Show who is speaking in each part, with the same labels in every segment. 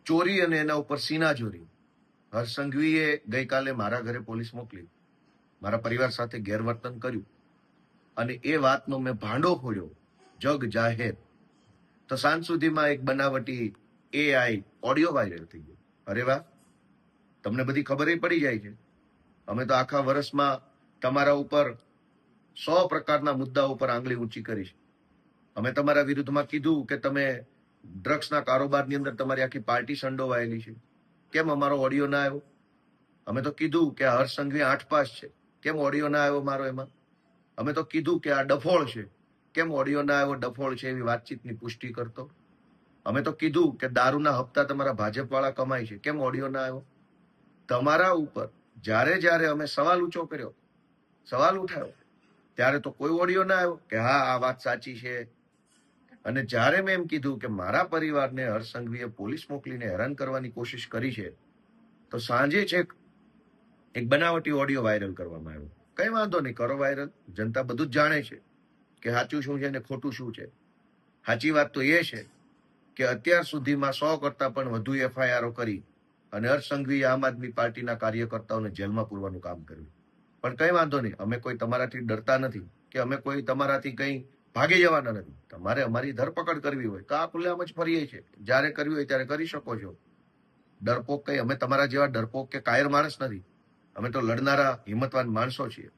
Speaker 1: ચોરી અને એના ઉપર સીનાચોરી. હર્ષ સંઘવીએ ગઈકાલે મારા ઘરે પોલીસ મોકલી, મારા પરિવાર સાથે ગેરવર્તન કર્યું અને એ વાતનો મેં ભાંડો ફોડ્યો જગ જાહેર. તો સાંજ સુધીમાં એક બનાવટી એઆઈ ઓડિયો વાયરલ થઈ ગયો. અરે વાહ, તમને બધી ખબર પડી જાય છે. અમે તો આખા વર્ષમાં તમારા ઉપર 100 પ્રકારના મુદ્દા ઉપર આંગળી ઊંચી કરી છે. અમે તમારા વિરુદ્ધમાં કીધું કે તમે ડ્રગ્સના કારોબારની અંદર તમારી આખી પાર્ટી સંડોવાયેલી છે. કેમ અમારો ઓડિયો ના આવ્યો? અમે તો કીધું કે હર્ષ સંઘવી 8 પાસ છે, કેમ ઓડિયો ના આવ્યો મારો એમાં? અમે તો કીધું કે આ ડફોળ છે, કેમ ઓડિયો ના આવ્યો ડફોળ છે એવી વાતચીતની પુષ્ટિ કરતો? અમે તો કીધું કે દારૂના હપ્તા તમારા ભાજપવાળા કમાય છે, કેમ ઓડિયો ના આવ્યો? તમારા ઉપર જ્યારે જ્યારે અમે સવાલ ઊંચો કર્યો, સવાલ ઉઠાવ્યો, ત્યારે તો કોઈ ઓડિયો ના આવ્યો કે હા આ વાત સાચી છે. અને જ્યારે મેં એમ કીધું કે મારા પરિવારને હર્ષ સંઘવીએ પોલીસ મોકલીને હેરાન કરવાની કોશિશ કરી છે, તો સાંજે છેક એક બનાવટી ઓડિયો વાયરલ કરવામાં આવ્યો. કઈ વાંધો નહીં, કરો વાયરલ. જનતા બધું જ જાણે છે કે સાચું શું છે ને ખોટું શું છે. સાચી વાત તો એ છે કે અત્યાર સુધીમાં 100 કરતા પણ વધુ એફઆઈઆરો કરી અને હર્ષ સંઘવીએ આમ આદમી પાર્ટીના કાર્યકર્તાઓને જેલમાં પૂરવાનું કામ કર્યું. પણ કઈ વાંધો નહીં, અમે કોઈ તમારાથી ડરતા નથી કે અમે કોઈ તમારાથી કંઈ ભાગી જવાના નથી. તમારે અમારી ધરપકડ કરવી હોય તો આ ખુલ્લેઆમ જ ફરીએ છીએ, જ્યારે કરવી હોય ત્યારે કરી શકો છો. ડરપોક કઈ, અમે તમારા જેવા ડરપોક કે કાયર માણસ નથી. અમે તો લડનારા હિંમતવાન માણસો છીએ.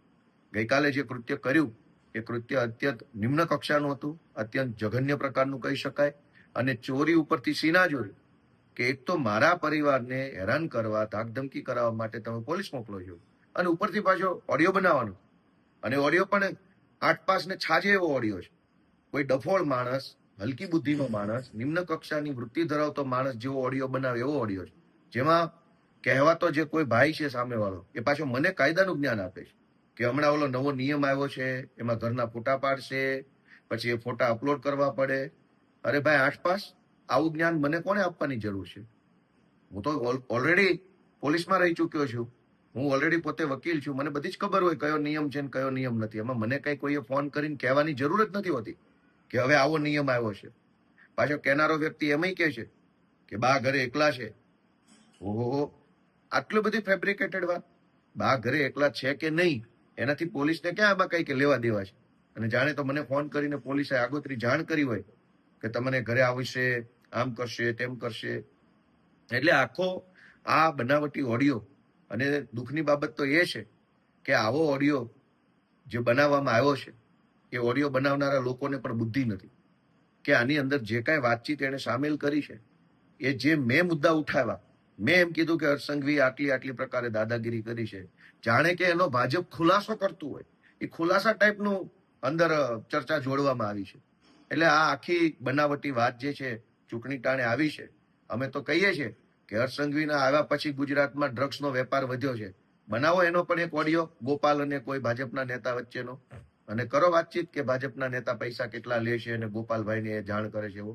Speaker 1: ગઈકાલે જે કૃત્ય કર્યું એ કૃત્ય અત્યંત નિમ્ન કક્ષાનું હતું, અત્યંત જઘન્ય પ્રકારનું કહી શકાય. અને ચોરી ઉપરથી સીનાચોરી, કે એક તો મારા પરિવારને હેરાન કરવા, ધાકધમકી કરાવવા માટે તમે પોલીસ મોકલો છો અને ઉપરથી પાછો ઓડિયો બનાવવાનો. અને ઓડિયો પણ 8 પાસ ને છાજે એવો ઓડિયો છે. કોઈ ડફોળ માણસ, હલકી બુદ્ધિનો માણસ, નિમ્ન કક્ષાની વૃત્તિ ધરાવતો માણસ જેવો ઓડિયો બનાવે એવો ઓડિયો છે, જેમાં કહેવાતો જે કોઈ ભાઈ છે સામેવાળો એ પાછો મને કાયદાનું જ્ઞાન આપે છે કે હમણાં ઓલો નવો નિયમ આવ્યો છે, એમાં ઘરના ફોટા પાડશે, પછી એ ફોટા અપલોડ કરવા પડે. અરે ભાઈ 8 પાસ, આવું જ્ઞાન મને કોને આપવાની જરૂર છે? હું તો ઓલરેડી પોલીસમાં રહી ચૂક્યો છું, હું ઓલરેડી પોતે વકીલ છું, મને બધી જ ખબર હોય કયો નિયમ છે ને કયો નિયમ નથી. એમાં મને કઈ કોઈએ ફોન કરીને કહેવાની જરૂર જ નથી હોતી કે હવે આવો નિયમ આવ્યો છે. પાછો કહેનારો વ્યક્તિ એમય કહે છે કે બા ઘરે એકલા છે. ઓહો, આટલું બધી ફેબ્રિકેટેડ વાત. બા ઘરે એકલા છે કે નહીં એનાથી પોલીસને ક્યાં આમાં કઈ કે લેવા દેવા છે? અને જાણે તો મને ફોન કરીને પોલીસે આગોતરી જાણ કરી હોય કે તમને ઘરે આવશે, આમ કરશે, તેમ કરશે. એટલે આખો આ બનાવટી ઓડિયો, અને દુઃખની બાબત તો એ છે કે આવો ઓડિયો જે બનાવવામાં આવ્યો છે એ ઓડિયો બનાવનારા લોકોને પણ બુદ્ધિ નથી કે આની અંદર જે કાંઈ વાતચીત એને સામેલ કરી છે, એ જે મેં મુદ્દા ઉઠાવ્યા, મેં એમ કીધું કે હર્ષ સંઘવીએ આટલી પ્રકારે દાદાગીરી કરી છે, જાણે કે એનો ભાજપ ખુલાસો કરતું હોય, એ ખુલાસા ટાઈપનું અંદર ચર્ચા જોડવામાં આવી છે. એટલે આ આખી બનાવટી વાત જે છે ચૂંટણી ટાણે આવી છે. અમે તો કહીએ છીએ કે હર્ષ સંઘવીના આવ્યા પછી ગુજરાતમાં ડ્રગ્સનો વેપાર વધ્યો છે. બનાવો એનો પણ એક ઓડિયો, ગોપાલ અને કોઈ ભાજપના નેતા વચ્ચેનો, અને કરો વાતચીત કે ભાજપના નેતા પૈસા કેટલા લે છે અને ગોપાલભાઈને એ જાણ કરે છે એવો.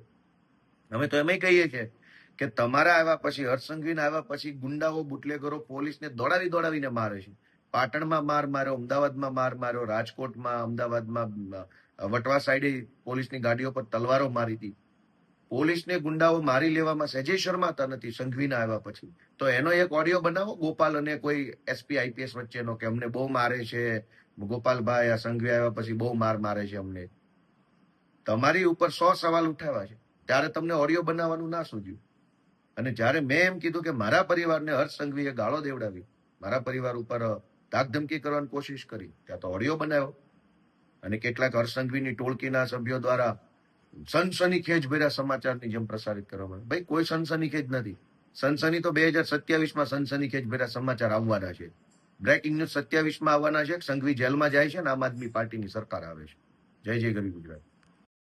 Speaker 1: અમે તો એમ કહીએ છીએ કે તમારા આવ્યા પછી, હર્ષ સંઘવીના આવ્યા પછી ગુંડાઓ, બુટલેગરો પોલીસને દોડાવીને મારે છે. પાટણમાં માર માર્યો, અમદાવાદમાં માર માર્યો, રાજકોટમાં, અમદાવાદમાં, વટવા સાઈડે પોલીસની ગાડીઓ પર તલવારો મારી હતી. પોલીસને ગુંડાઓ મારી લેવામાં સહેજે શરમાતા નથી સંઘવીના આવ્યા પછી. તો એનો એક ઓડિયો બનાવો ગોપાલ અને કોઈ એસપી આઈપીએસ વચ્ચેનો કે અમને બહુ મારે છે ગોપાલભાઈ, આ સંઘવી આવ્યા પછી બહુ મારે છે અમને. તમારી ઉપર 100 સવાલ ઉઠાવ્યા છે, ત્યારે તમને ઓડિયો બનાવવાનું ના સૂઝ્યું. અને જ્યારે મેં એમ કીધું કે મારા પરિવારને હર્ષ સંઘવીએ ગાળો દેવડાવી, મારા પરિવાર ઉપર ધાકધમકી કરવાની કોશિશ કરી, ત્યાં તો ઓડિયો બનાવ્યો. અને કેટલાક હર્ષ સંઘવીની ટોળકીના સભ્યો દ્વારા સનસનીખેજ ભર્યા સમાચારની જેમ પ્રસારિત કરવામાં આવે. ભાઈ કોઈ સનસનીખેજ નથી. સનસની તો 2027માં સનસનીખેજ ભર્યા સમાચાર આવવાના છે. બ્રેકિંગ ન્યૂઝ 27માં આવવાના છે. સંઘવી જેલમાં જાય છે ને આમ આદમી પાર્ટીની સરકાર આવે છે. જય જય ગરવી ગુજરાત.